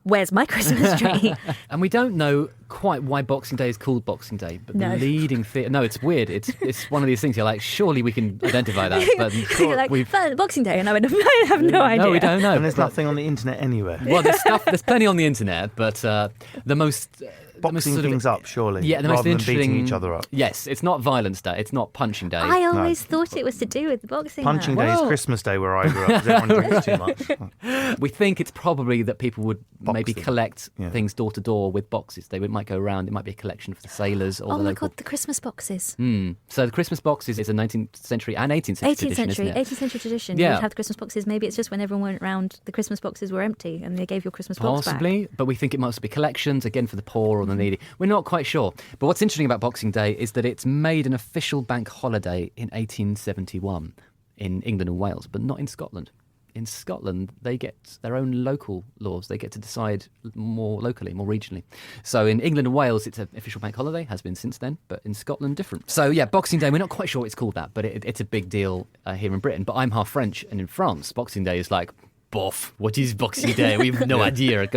Where's my Christmas tree?
And we don't know quite why Boxing Day is called Boxing Day, but the leading theatre... No, it's weird. It's one of these things you're like, surely we can identify that. But
you're like, Boxing Day, and I have no idea.
No, we don't know.
And there's nothing on the internet anywhere.
Well, there's plenty on the internet, but the most...
Boxing things up, surely.
Yeah, the
rather
most
than
interesting...
beating each other up.
Yes, it's not Violence Day. It's not Punching Day.
I always thought it was to do with the boxing.
Punching Day is Christmas Day where I grew up because everyone drinks too much.
We think it's probably that people would maybe
them.
collect things door to door with boxes. They might go around. It might be a collection for the sailors or
oh
the
my
local...
God, the Christmas boxes.
So the Christmas boxes is a 19th century and 18th century tradition, isn't it?
18th century tradition.
Yeah.
You'd have the Christmas boxes. Maybe it's just when everyone went round, the Christmas boxes were empty and they gave your Christmas box back.
Possibly, but we think it must be collections, again, for the poor or the needy. We're not quite sure. But what's interesting about Boxing Day is that it's made an official bank holiday in 1871 in England and Wales, but not in Scotland. In Scotland, they get their own local laws. They get to decide more locally, more regionally. So in England and Wales, it's an official bank holiday, has been since then, but in Scotland, different. So yeah, Boxing Day, we're not quite sure it's called that, but it's a big deal here in Britain. But I'm half French, and in France, Boxing Day is like... Boff. What is Boxing Day? We have no idea.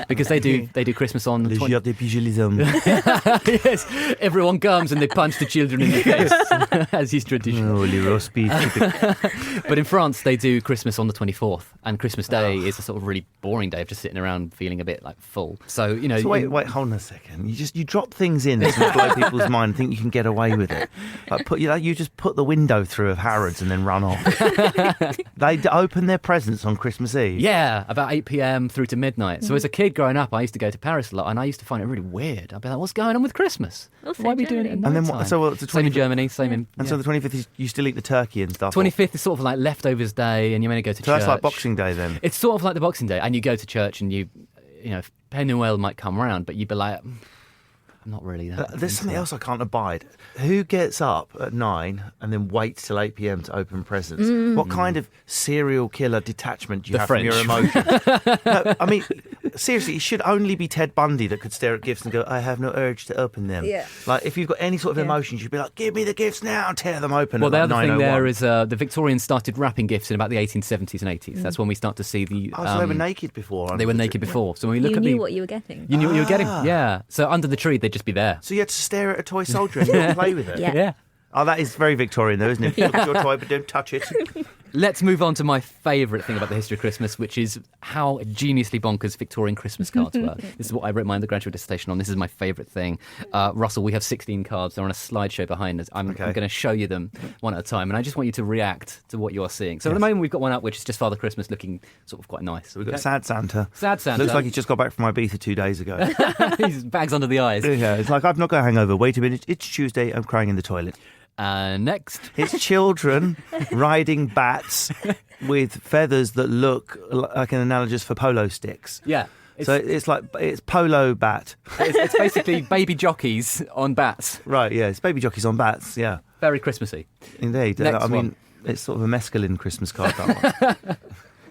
Because they do Christmas on the 20th.
des pigelism.
Yes, everyone comes and they punch the children in the face, as is tradition.
Holy roast beef.
But in France, they do Christmas on the 24th, and Christmas Day is a sort of really boring day of just sitting around feeling a bit like full. So
So wait, hold on a second. You drop things in that blow people's mind and think you can get away with it. You just put the window through of Harrods and then run off. They open their presents on Christmas Eve.
Yeah, about 8 p.m. through to midnight. So as a kid growing up, I used to go to Paris a lot, and I used to find it really weird. I'd be like, what's going on with Christmas?
Also
Why are we doing it at
And then
night
so
time? Same in Germany, same in...
And so the 25th is you still eat the turkey and stuff.
25th is sort of like leftovers day, and you're meant to go to church.
So that's like Boxing Day then.
It's sort of like the Boxing Day, and you go to church, and you know, Père Noël might come around, but you'd be like, I'm not really that.
There's something else I can't abide. Who gets up at 9 and then waits till 8 p.m. to open presents? What kind of serial killer detachment do you have from your emotions? No, I mean, seriously, it should only be Ted Bundy that could stare at gifts and go, I have no urge to open them.
Yeah.
Like, if you've got any sort of emotions, you'd be like, give me the gifts now, tear them open.
Well, the
at like
other thing there
9:01.
is the Victorians started wrapping gifts in about the 1870s and 80s. That's when we start to see the...
Oh, so they were naked before.
They were naked before. So when we look
You
at
knew what you were getting.
You knew what you were getting, yeah. So under the tree, they'd just be there.
So you had to stare at a toy soldier and not play with it?
Yeah.
Oh, that is very Victorian, though, isn't it? Look at your toy, but don't touch it.
Let's move on to my favourite thing about the history of Christmas, which is how geniusly bonkers Victorian Christmas cards were. This is what I wrote my undergraduate dissertation on. This is my favourite thing. Russell, we have 16 cards. They're on a slideshow behind us. I'm going to show you them one at a time, and I just want you to react to what you're seeing. So at the moment, we've got one up, which is just Father Christmas looking sort of quite nice.
So we've got Sad Santa.
Sad Santa.
Looks like he just got back from Ibiza 2 days ago.
His bags under the eyes.
Yeah, it's like, I've not got a hangover. Wait a minute, it's Tuesday, I'm crying in the toilet.
Next.
It's children riding bats with feathers that look like an analogous for polo sticks.
Yeah.
So it's polo bat.
It's basically baby jockeys on bats.
Right, yeah, it's baby jockeys on bats, yeah.
Very Christmassy.
Indeed.
Next
I mean,
one.
it's sort of a mescaline Christmas card, that one.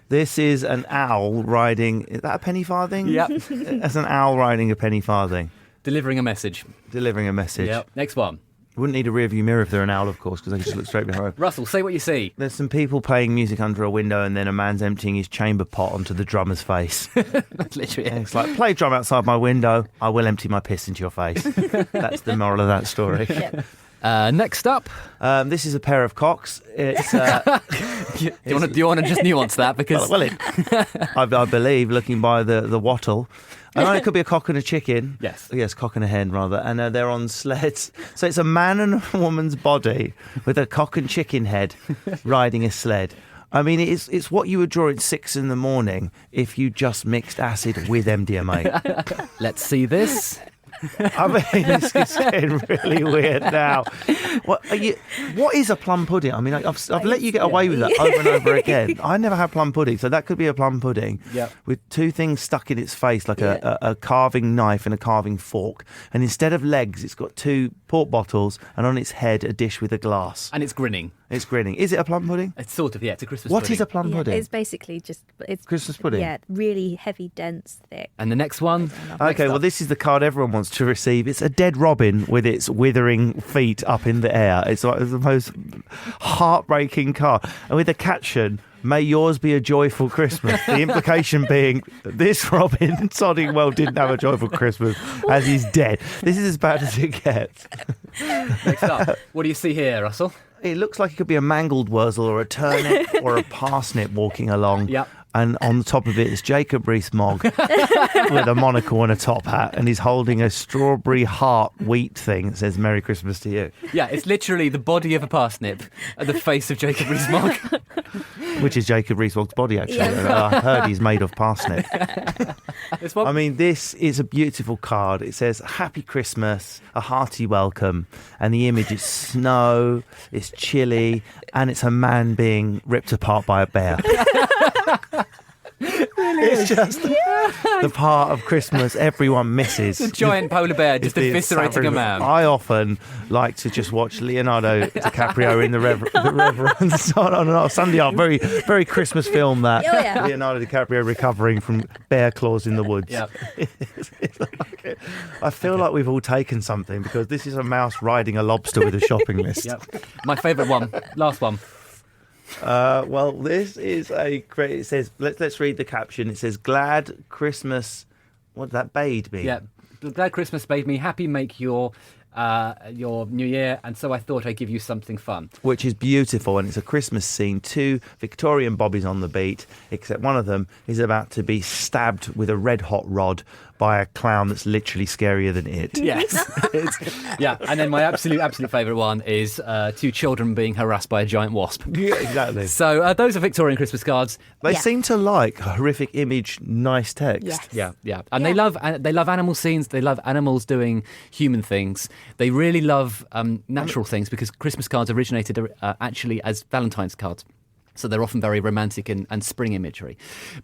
This is an owl riding... Is that a penny farthing?
Yep.
That's an owl riding a penny farthing.
Delivering a message.
Delivering a message.
Yep. Next one.
Wouldn't need a rear view mirror if they're an owl, of course, because they can just look straight behind.
Russell, say what you see.
There's some people playing music under a window, and then a man's emptying his chamber pot onto the drummer's face.
That's literally
And
it.
it's like, play drum outside my window, I will empty my piss into your face. That's the moral of that story.
Next up.
This is a pair of cocks. It's,
Do you want to just nuance that? Because
I believe, looking by the wattle, and it could be a cock and a chicken.
Yes,
cock and a hen, rather. And they're on sleds. So it's a man and a woman's body with a cock and chicken head riding a sled. I mean, it's what you would draw at 6 a.m. if you just mixed acid with MDMA.
let's see this.
I mean, this is getting really weird now. What is a plum pudding? I mean, I've let you get away with that over and over again. I never had plum pudding, so that could be a plum pudding with two things stuck in its face, like a carving knife and a carving fork. And instead of legs, it's got 2 pork bottles, and on its head, a dish with a glass.
And it's grinning.
It's grinning. Is it a plum pudding?
It's sort of, it's a Christmas
What
pudding.
is a plum pudding?
It's basically just... It's
Christmas pudding?
Yeah, really heavy, dense, thick.
And the next one.
Okay, well, this is the card everyone wants to receive. It's a dead robin with its withering feet up in the air. It's like the most heartbreaking card. And with the caption, "May yours be a joyful Christmas." The implication being that this robin, sodding well, didn't have a joyful Christmas as he's dead. This is as bad as it gets.
Next up. What do you see here, Russell?
It looks like it could be a mangled wurzel or a turnip or a parsnip walking along.
Yep.
And on the top of it is Jacob Rees-Mogg with a monocle and a top hat, and he's holding a strawberry heart wheat thing that says "Merry Christmas to you,"
Yeah, it's literally the body of a parsnip and the face of Jacob Rees-Mogg.
which is Jacob Rees-Mogg's body, actually. I heard he's made of parsnip.
This one.
I mean, this is a beautiful card. It says "Happy Christmas," a hearty welcome, and the image is snow, it's chilly, and it's a man being ripped apart by a bear. It's just the part of Christmas everyone misses.
A giant polar bear just
The
eviscerating a man.
I often like to just watch Leonardo DiCaprio in the Reverence on Sunday art. Very, very Christmas film, that.
Oh, yeah.
Leonardo DiCaprio recovering from bear claws in the woods.
Yep.
I feel like we've all taken something, because this is a mouse riding a lobster with a shopping list.
Yep. My favourite one. Last one.
Well, this is it says, let's read the caption. It says, "Glad Christmas," what did that bade me?
Yeah. Glad Christmas bade me happy make your new year, and so I thought I'd give you something fun.
Which is beautiful, and it's a Christmas scene. 2 Victorian bobbies on the beat, except one of them is about to be stabbed with a red hot rod by a clown that's literally scarier than it.
Yes. Yeah, and then my absolute favourite one is 2 children being harassed by a giant wasp.
Yeah, exactly.
So those are Victorian Christmas cards.
They seem to like horrific image, nice text.
Yes.
Yeah, and they love animal scenes. They love animals doing human things. They really love natural things, because Christmas cards originated actually as Valentine's cards. So they're often very romantic and spring imagery.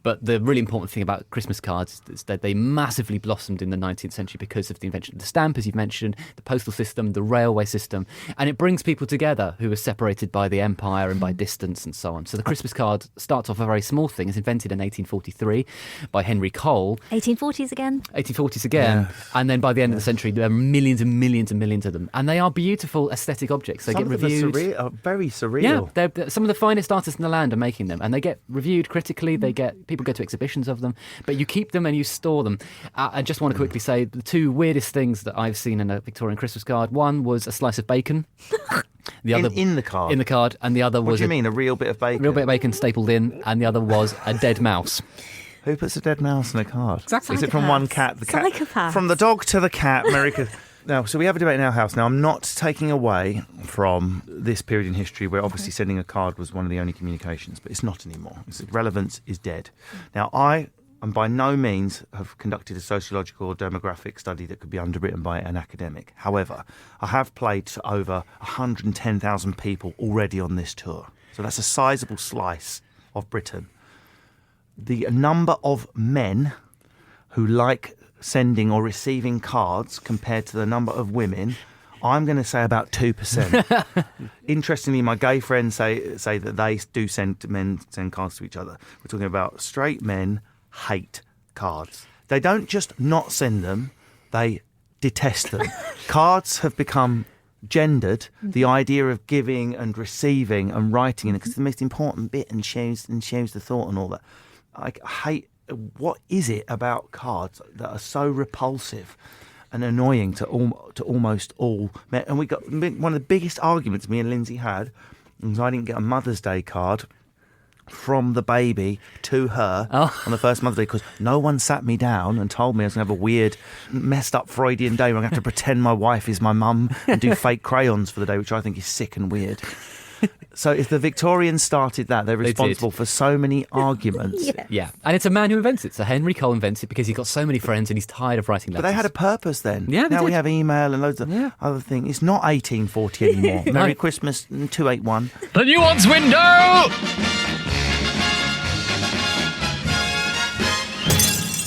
But the really important thing about Christmas cards is that they massively blossomed in the 19th century because of the invention of the stamp, as you've mentioned, the postal system, the railway system, and it brings people together who are separated by the empire and by distance and so on. So the Christmas card starts off a very small thing. It's invented in 1843 by Henry Cole.
1840s again.
1840s again.
Yes.
And then by the end of the century, there are millions and millions and millions of them. And they are beautiful aesthetic objects. They
Some
get
of them
reviewed.
are very surreal.
Yeah, they're some of the finest artists in the land are making them, and they get reviewed critically. People go to exhibitions of them, but you keep them and you store them. I just want to quickly say the two weirdest things that I've seen in a Victorian Christmas card. One was a slice of bacon. The other
in the card?
In the card, and the other
What
was
do you mean, a real bit of bacon?
real bit of bacon stapled in, and the other was a dead mouse.
Who puts a dead mouse in a card?
Exactly.
Is it from one cat? The cat
Psychopaths.
From the dog to the cat, America. Now, so we have a debate in our house. Now, I'm not taking away from this period in history where obviously sending a card was one of the only communications, but it's not anymore. Its relevance is dead. Now, I am by no means have conducted a sociological or demographic study that could be underwritten by an academic. However, I have played to over 110,000 people already on this tour. So that's a sizable slice of Britain. The number of men who like sending or receiving cards compared to the number of women, I'm going to say about 2%. Interestingly, my gay friends say that they do men send cards to each other. We're talking about straight men hate cards. They don't just not send them, they detest them. Cards have become gendered, the idea of giving and receiving and writing in it, because it's the most important bit and shows the thought and all that. I hate. What is it about cards that are so repulsive and annoying to almost all men? And we got one of the biggest arguments me and Lindsay had was I didn't get a Mother's Day card from the baby to her on the first Mother's Day because no one sat me down and told me I was going to have a weird, messed up Freudian day where I'm going to have to pretend my wife is my mum and do fake crayons for the day, which I think is sick and weird. So if the Victorians started that, they're responsible for so many arguments.
Yeah, and it's a man who invents it. So Henry Cole invents it because he's got so many friends and he's tired of writing letters.
But they had a purpose then.
Yeah, they
now we
did.
have email and loads of other things. It's not 1840 anymore. Merry Christmas 281.
The Nuance Window!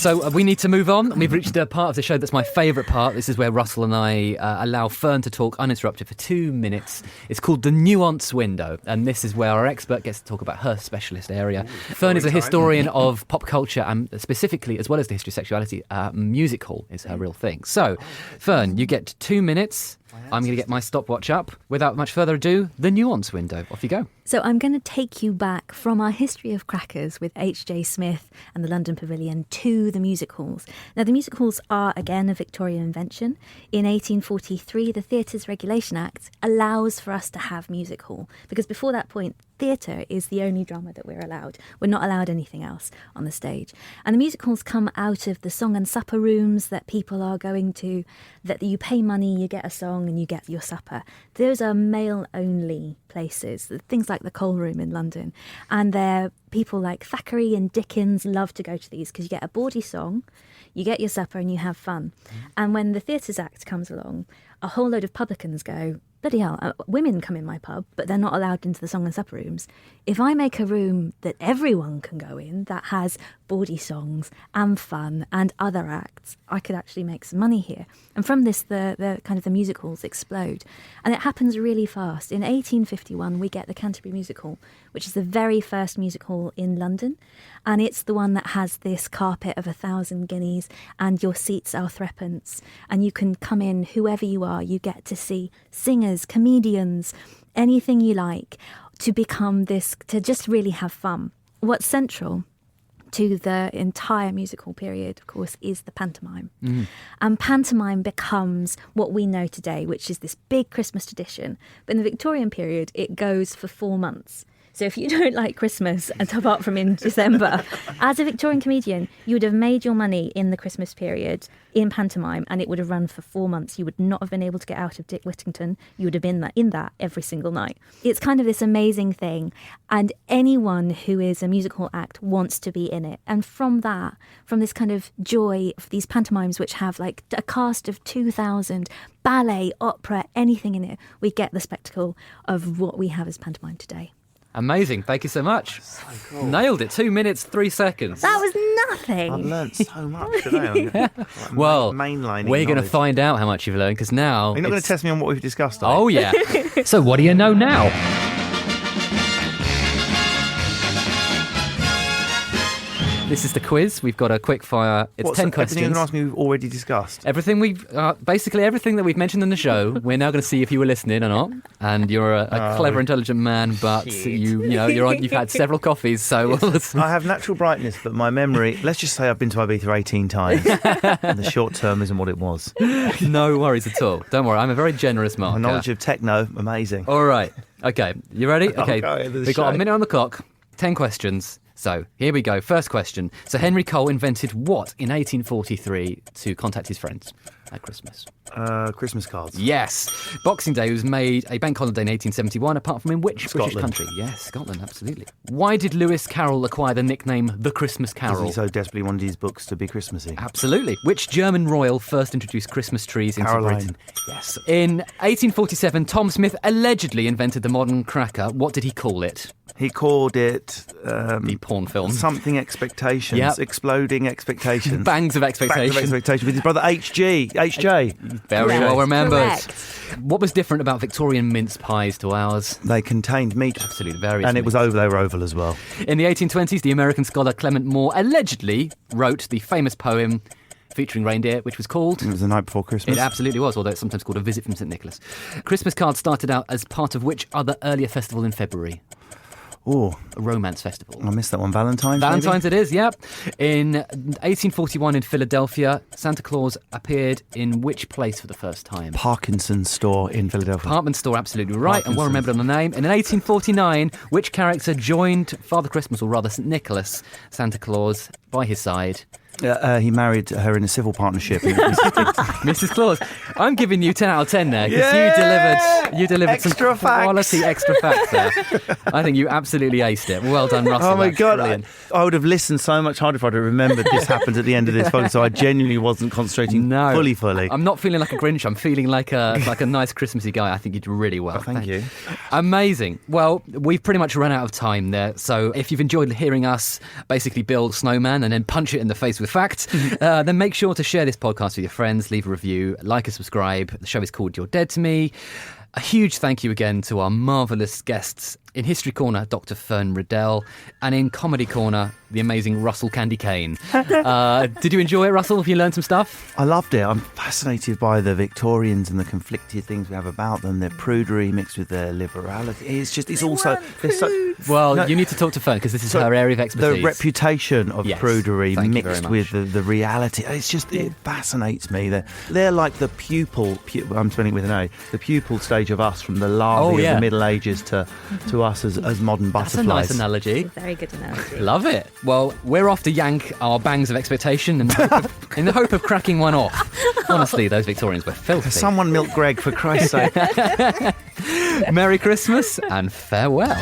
So we need to move on. We've reached a part of the show that's my favourite part. This is where Russell and I allow Fern to talk uninterrupted for 2 minutes. It's called the Nuance Window, and this is where our expert gets to talk about her specialist area. Fern is a historian of pop culture, and specifically, as well as the history of sexuality, music hall is her real thing. So, Fern, you get 2 minutes. I'm going to get my stopwatch up. Without much further ado, the Nuance Window. Off you go.
So I'm going to take you back from our history of crackers with H.J. Smith and the London Pavilion to the music halls. Now, the music halls are, again, a Victorian invention. In 1843, the Theatres Regulation Act allows for us to have music hall, because before that point, theatre is the only drama that we're allowed. We're not allowed anything else on the stage. And the music halls come out of the song and supper rooms that people are going to, that you pay money, you get a song and you get your supper. Those are male-only places, things like the Coal Room in London. And they're people like Thackeray and Dickens love to go to these because you get a bawdy song, you get your supper and you have fun. And when the Theatres Act comes along, a whole load of publicans go, bloody hell, women come in my pub, but they're not allowed into the song and supper rooms. If I make a room that everyone can go in that has bawdy songs and fun and other acts, I could actually make some money here. And from this, the kind of the music halls explode. And it happens really fast. In 1851, we get the Canterbury Music Hall, which is the very first music hall in London. And it's the one that has this carpet of 1,000 guineas and your seats are threepence. And you can come in, whoever you are, you get to see singers, comedians, anything you like, to become this, to just really have fun. What's central to the entire musical period, of course, is the pantomime. And pantomime becomes what we know today, which is this big Christmas tradition. But in the Victorian period, it goes for 4 months. So if you don't like Christmas, and apart from in December, as a Victorian comedian, you would have made your money in the Christmas period in pantomime, and it would have run for 4 months. You would not have been able to get out of Dick Whittington. You would have been in that every single night. It's kind of this amazing thing, and anyone who is a musical act wants to be in it. And from that, from this kind of joy of these pantomimes, which have like a cast of 2,000, ballet, opera, anything in it, we get the spectacle of what we have as pantomime today.
Amazing. Thank you so much. So cool. Nailed it. 2 minutes, 3 seconds.
That was nothing.
I've learned so much today.
Well,
mainlining
we're going to
knowledge.
find out how much you've learned because now...
You're not going to test me on what we've discussed, are you?
Oh, yeah. So what do you know now? This is the quiz. We've got a quick fire. It's 10 questions.
Everything you're going to ask me we've already discussed?
Basically everything that we've mentioned in the show. We're now going to see if you were listening or not. And you're a clever, intelligent man, but you've had several coffees, so...
I have natural brightness, but my memory... Let's just say I've been to Ibiza 18 times. And the short term isn't what it was.
No worries at all. Don't worry, I'm a very generous marker.
My knowledge of techno, amazing.
All right. Okay, you ready? Okay, we've got a minute on the clock. 10 questions. So, here we go. First question. So, Henry Cole invented what in 1843 to contact his friends at Christmas?
Christmas cards.
Yes. Boxing Day was made a bank holiday in 1871, apart from in which
Scotland.
British country? Yes, Scotland, absolutely. Why did Lewis Carroll acquire the nickname The Christmas Carol?
Because he so desperately wanted his books to be Christmassy.
Absolutely. Which German royal first introduced Christmas trees into
Caroline.
Britain? Yes. In 1847, Tom Smith allegedly invented the modern cracker. What did he call it?
He called it...
the porn film.
Something Expectations.
Yep.
Exploding Expectations.
Bangs of Expectation.
Bangs of Expectation with his brother HJ.
Very well remembered.
Correct.
What was different about Victorian mince pies to ours?
They contained meat.
Absolutely, various
And it was
meats.
they were oval as well.
In the 1820s, the American scholar Clement Moore allegedly wrote the famous poem featuring reindeer, which was called...
It was the night before Christmas.
It absolutely was, although it's sometimes called A Visit from St. Nicholas. Christmas cards started out as part of which other earlier festival in February?
Oh,
A romance festival.
I missed that one. Valentine's,
Valentine's it is, yep. In 1841 in Philadelphia, Santa Claus appeared in which place for the first time?
Parkinson's store in Philadelphia.
Department store, absolutely right, and well remembered on the name. And in 1849, which character joined Father Christmas, or rather St. Nicholas, Santa Claus, by his side?
He married her in a civil partnership.
Mrs. Claus. I'm giving you 10 out of 10 there, because you delivered
Extra
some
facts.
quality extra facts there. I think you absolutely aced it. Well done, Russell.
Oh my
That's
God.
brilliant.
I would have listened so much harder if I'd have remembered this happened at the end of this podcast, so I genuinely wasn't concentrating fully.
I'm not feeling like a Grinch. I'm feeling like a nice Christmassy guy. I think you did really well.
Thank you.
Amazing. Well, we've pretty much run out of time there. So if you've enjoyed hearing us basically build a snowman and then punch it in the face with facts, then make sure to share this podcast with your friends, leave a review, like and subscribe. The show is called You're Dead to Me. A huge thank you again to our marvellous guests. In History Corner, Dr Fern Riddell, and in Comedy Corner, the amazing Russell Candy Kane. Did you enjoy it, Russell? Have you learned some stuff?
I loved it. I'm fascinated by the Victorians and the conflicted things we have about them, their prudery mixed with their liberality. It's also...
Well, you need to talk to Fern because this is her area of expertise.
The reputation of prudery
Thank you
mixed
very
with the reality. It fascinates me. They're like the pupil, I'm spelling it with an A, the pupil stage of us, from the larvae of the Middle Ages to us as modern butterflies.
That's a nice analogy.
Very good analogy.
Love it. Well, we're off to yank our bangs of expectation in the hope of cracking one off. Honestly, those Victorians were filthy.
Someone milk Greg, for Christ's sake.
Merry Christmas and farewell.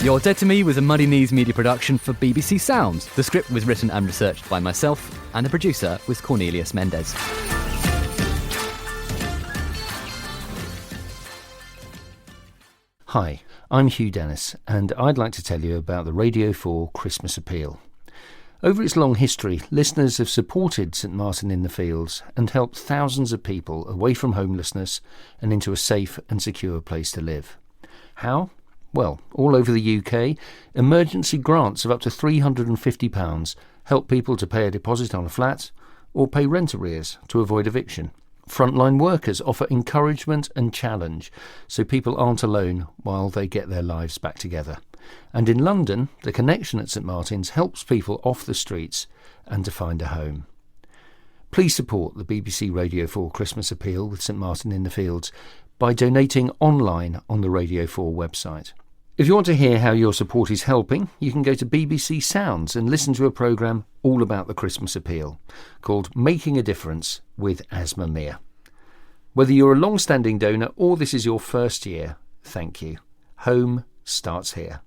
You're Dead to Me was a Muddy Knees media production for BBC Sounds. The script was written and researched by myself, and the producer was Cornelius Mendez.
Hi, I'm Hugh Dennis, and I'd like to tell you about the Radio 4 Christmas Appeal. Over its long history, listeners have supported St Martin in the Fields and helped thousands of people away from homelessness and into a safe and secure place to live. How? Well, all over the UK, emergency grants of up to £350 help people to pay a deposit on a flat or pay rent arrears to avoid eviction. Frontline workers offer encouragement and challenge so people aren't alone while they get their lives back together. And in London, the Connection at St Martin's helps people off the streets and to find a home. Please support the BBC Radio 4 Christmas Appeal with St Martin in the Fields by donating online on the Radio 4 website. If you want to hear how your support is helping, you can go to BBC Sounds and listen to a programme all about the Christmas appeal called Making a Difference with Asma Mir. Whether you're a long-standing donor or this is your first year, thank you. Home starts here.